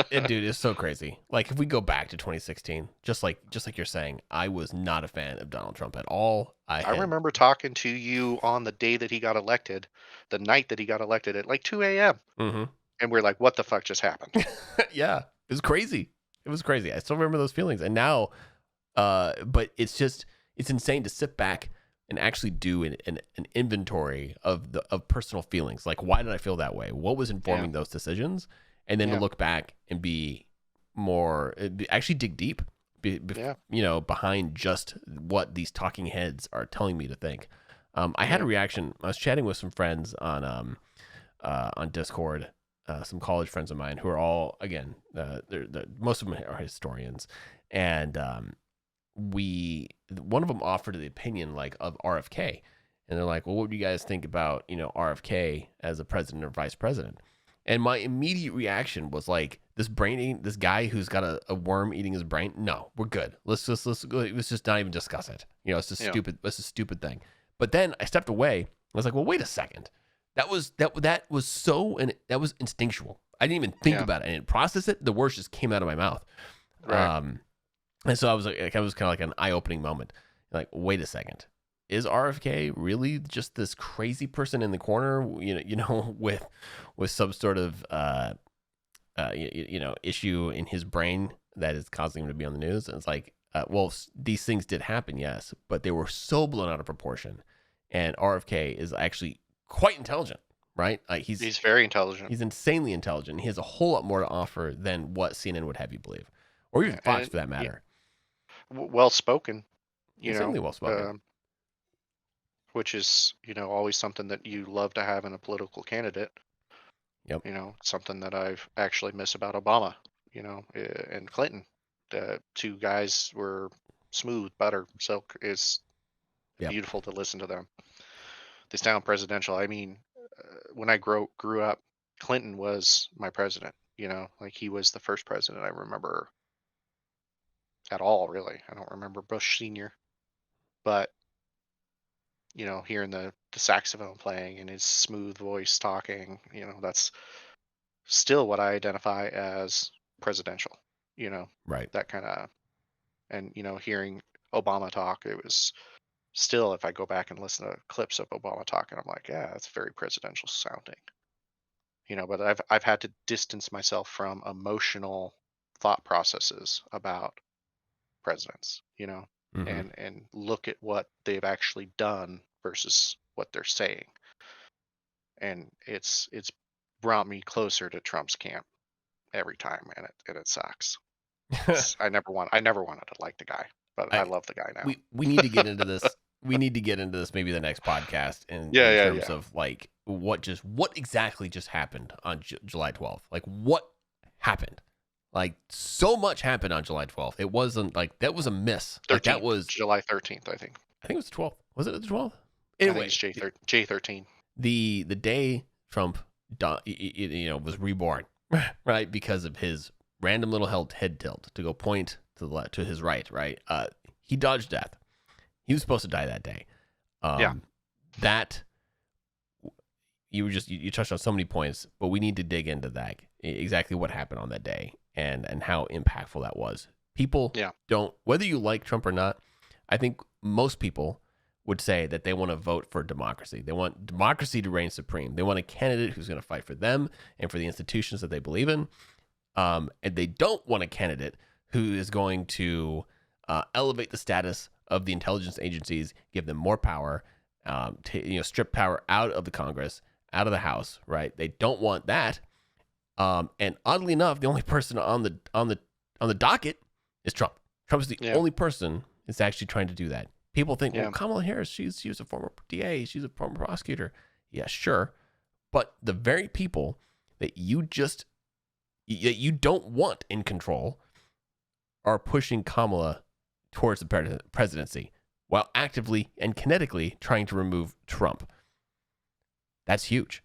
Dude, it's so crazy. Like if we go back to 2016, just like you're saying, I was not a fan of Donald Trump at all. I remember talking to you on the day that he got elected, the night that he got elected at like 2 a.m. Mhm. And we're like, what the fuck just happened? Yeah, it was crazy. It was crazy. I still remember those feelings. And now, but it's insane to sit back and actually do an inventory of personal feelings. Like, why did I feel that way? What was informing those decisions? And then to look back and be more, actually dig deep, behind just what these talking heads are telling me to think. I had a reaction. I was chatting with some friends on Discord, some college friends of mine who are all, again, most of them are historians, and one of them offered the opinion like of RFK, and they're like, well, what do you guys think about RFK as a president or vice president? And my immediate reaction was like, this guy who's got a worm eating his brain. No, we're good. Let's just not even discuss it. It's just stupid. It's a stupid thing. But then I stepped away. I was like, well, wait a second. That was so, and that was instinctual. I didn't even think about it. I didn't process it. The words just came out of my mouth. Right. And so I was like, it was kind of like an eye-opening moment. Like, wait a second. Is RFK really just this crazy person in the corner, with some sort of issue in his brain that is causing him to be on the news? And it's like, well, these things did happen, yes, but they were so blown out of proportion. And RFK is actually quite intelligent, right? Like he's very intelligent. He's insanely intelligent. He has a whole lot more to offer than what CNN would have you believe, or even Fox for that matter. Well spoken, insanely well spoken. Which is, always something that you love to have in a political candidate. Yep. Something that I've actually miss about Obama, and Clinton. The two guys were smooth butter. Silk is beautiful to listen to them. They sound presidential. I mean, when I grew up, Clinton was my president. Like he was the first president I remember at all. Really, I don't remember Bush Senior, but hearing the saxophone playing and his smooth voice talking, that's still what I identify as presidential. Right. That kind of, and hearing Obama talk, it was still, if I go back and listen to clips of Obama talking, I'm like, yeah, that's very presidential sounding. But I've had to distance myself from emotional thought processes about presidents, Mm-hmm. and look at what they've actually done versus what they're saying. And it's brought me closer to Trump's camp every time, and it sucks. I never wanted to like the guy, but I love the guy now. We need to get into this. We need to get into this maybe the next podcast in terms of like what exactly just happened on July 12th. Like what happened? Like, so much happened on July 12th. It wasn't like that was a miss. 13th, like that was July 13th, I think. I think it was the 12th. Was it the 12th? I Anyway, think it's J13. The day Trump was reborn, right, because of his random little head tilt to go point to the left, to his right, he dodged death. He was supposed to die that day. That you touched on so many points, but we need to dig into that, exactly what happened on that day and how impactful that was. People don't, whether you like Trump or not, I think most people would say that they want to vote for democracy. They want democracy to reign supreme. They want a candidate who's going to fight for them and for the institutions that they believe in. And they don't want a candidate who is going to elevate the status of the intelligence agencies, give them more power, strip power out of the Congress, out of the House. Right? They don't want that. And oddly enough, the only person on the docket is Trump. Trump is the only person that's actually trying to do that. People think, well, Kamala Harris, she was a former DA, she's a former prosecutor. Yeah, sure. But the very people that you don't want in control are pushing Kamala towards the presidency while actively and kinetically trying to remove Trump. That's huge.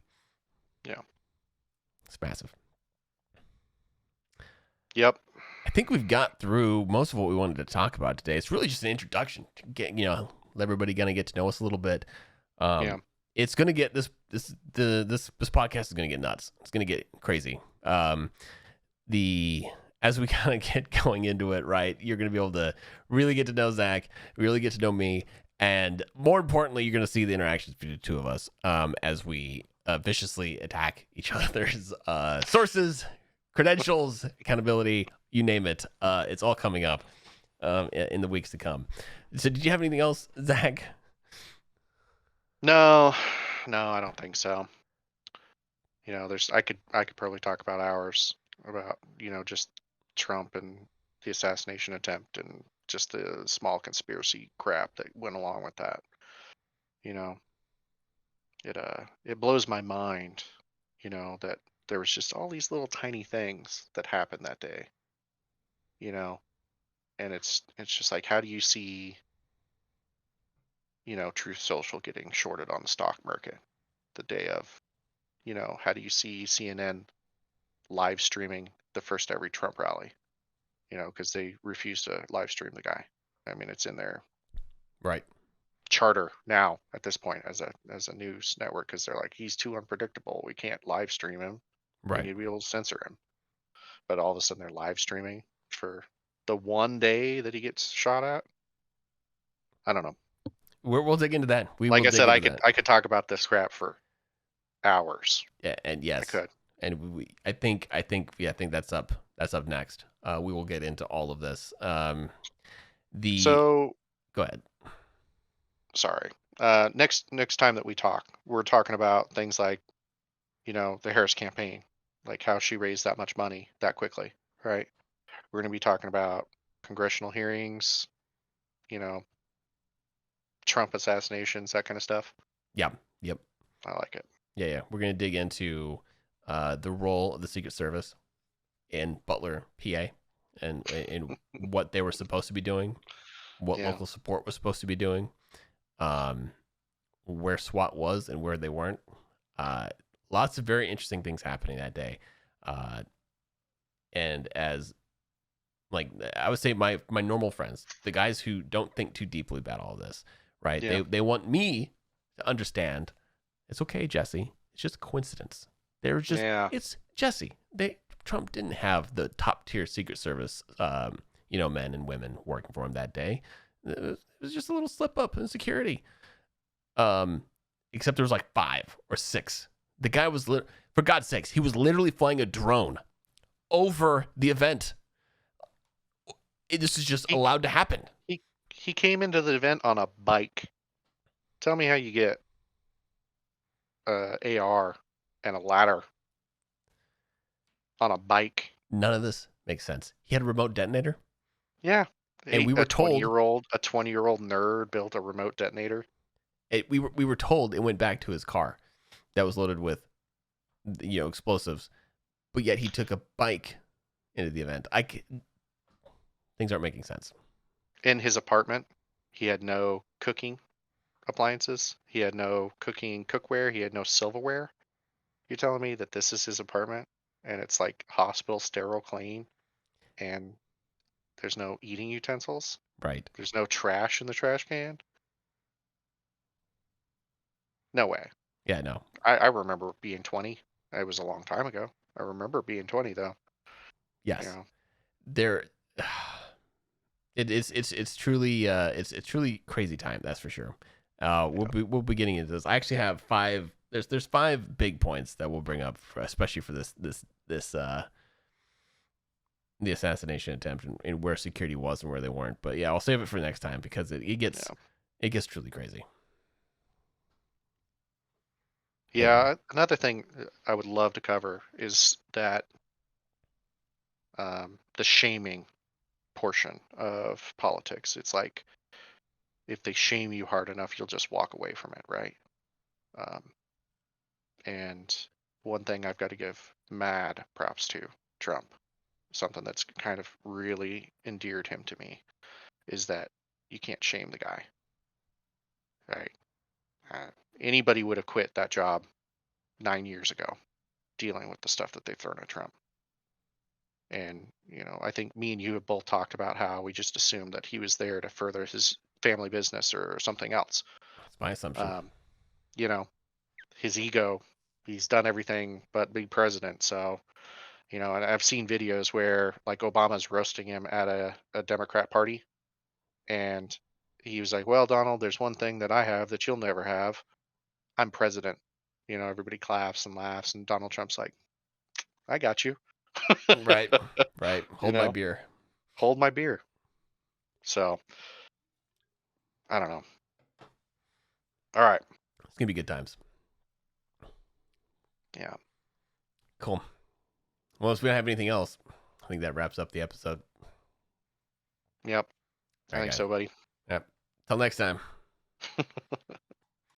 Yeah. It's massive. Yep. I think we've got through most of what we wanted to talk about today. It's really just an introduction to get, let everybody kind of get to know us a little bit. It's going to get this podcast is going to get nuts. It's going to get crazy. As we kind of get going into it, right, you're going to be able to really get to know Zac, really get to know me, and more importantly, you're going to see the interactions between the two of us as we viciously attack each other's sources, credentials, accountability, you name it. It's all coming up in the weeks to come. So did you have anything else, Zac? No, I don't think so. I could probably talk about hours about, just Trump and the assassination attempt and just the small conspiracy crap that went along with that. It blows my mind, that there was just all these little tiny things that happened that day. And it's just like, how do you see, Truth Social getting shorted on the stock market the day of? How do you see CNN live streaming the first ever Trump rally? Because they refused to live stream the guy. I mean, it's in their charter now at this point as a news network, because they're like, he's too unpredictable. We can't live stream him. Right. We need to be able to censor him. But all of a sudden they're live streaming for the one day that he gets shot at. I don't know. We'll dig into that. Like I said, I could talk about this crap for hours. Yeah, and yes, I could. And I think that's up next. We will get into all of this. Go ahead. Sorry. Next time that we talk, we're talking about things like, the Harris campaign, like how she raised that much money that quickly, right? We're going to be talking about congressional hearings, Trump assassinations, that kind of stuff. Yeah. Yep. I like it. Yeah. We're going to dig into the role of the Secret Service in Butler, PA, and what they were supposed to be doing, what local support was supposed to be doing, where SWAT was and where they weren't. Lots of very interesting things happening that day. And as, like, I would say my normal friends, the guys who don't think too deeply about all this, right? Yeah. They want me to understand it's okay, Jesse. It's just a coincidence. It's Jesse. Trump didn't have the top tier Secret Service, men and women working for him that day. It was just a little slip up in security. Except there was like 5 or 6. The guy was, for God's sakes, he was literally flying a drone over the event. This is just allowed to happen. He came into the event on a bike. Tell me how you get AR and a ladder on a bike. None of this makes sense. He had a remote detonator. Yeah, and we were told a 20-year-old nerd built a remote detonator. We were told it went back to his car that was loaded with, explosives, but yet he took a bike into the event. Things aren't making sense. In his apartment, he had no cooking appliances. He had no cooking cookware. He had no silverware. You're telling me that this is his apartment and it's like hospital sterile clean and there's no eating utensils? Right. There's no trash in the trash can? No way. Yeah, no. I remember being 20. It was a long time ago. I remember being 20 though. You Yes. know, There it's truly it's truly crazy time, that's for sure. We'll be getting into this. I actually have five. There's five big points that we'll bring up, especially for this the assassination attempt and where security was and where they weren't. But yeah, I'll save it for next time because it yeah. gets truly crazy. Yeah, another thing I would love to cover is that the shaming portion of politics. It's like if they shame you hard enough, you'll just walk away from it, right? Um, and one thing I've got to give mad props to Trump, something that's kind of really endeared him to me, is that you can't shame the guy, right? Uh, Anybody would have quit that job 9 years ago dealing with the stuff that they've thrown at Trump. And, I think me and you have both talked about how we just assumed that he was there to further his family business or something else. That's my assumption. Um, you know, his ego, he's done everything but be president. So, and I've seen videos where like Obama's roasting him at a Democrat party. And he was like, well, Donald, there's one thing that I have that you'll never have. I'm president. Everybody claps and laughs. And Donald Trump's like, I got you. Right. Right. you Hold my know, beer. hold my beer. So, I don't know. All right. It's gonna be good times. Yeah. Cool. Well, if we don't have anything else, I think that wraps up the episode. Yep. All I right, think guys. so, buddy. Yep. Till next time.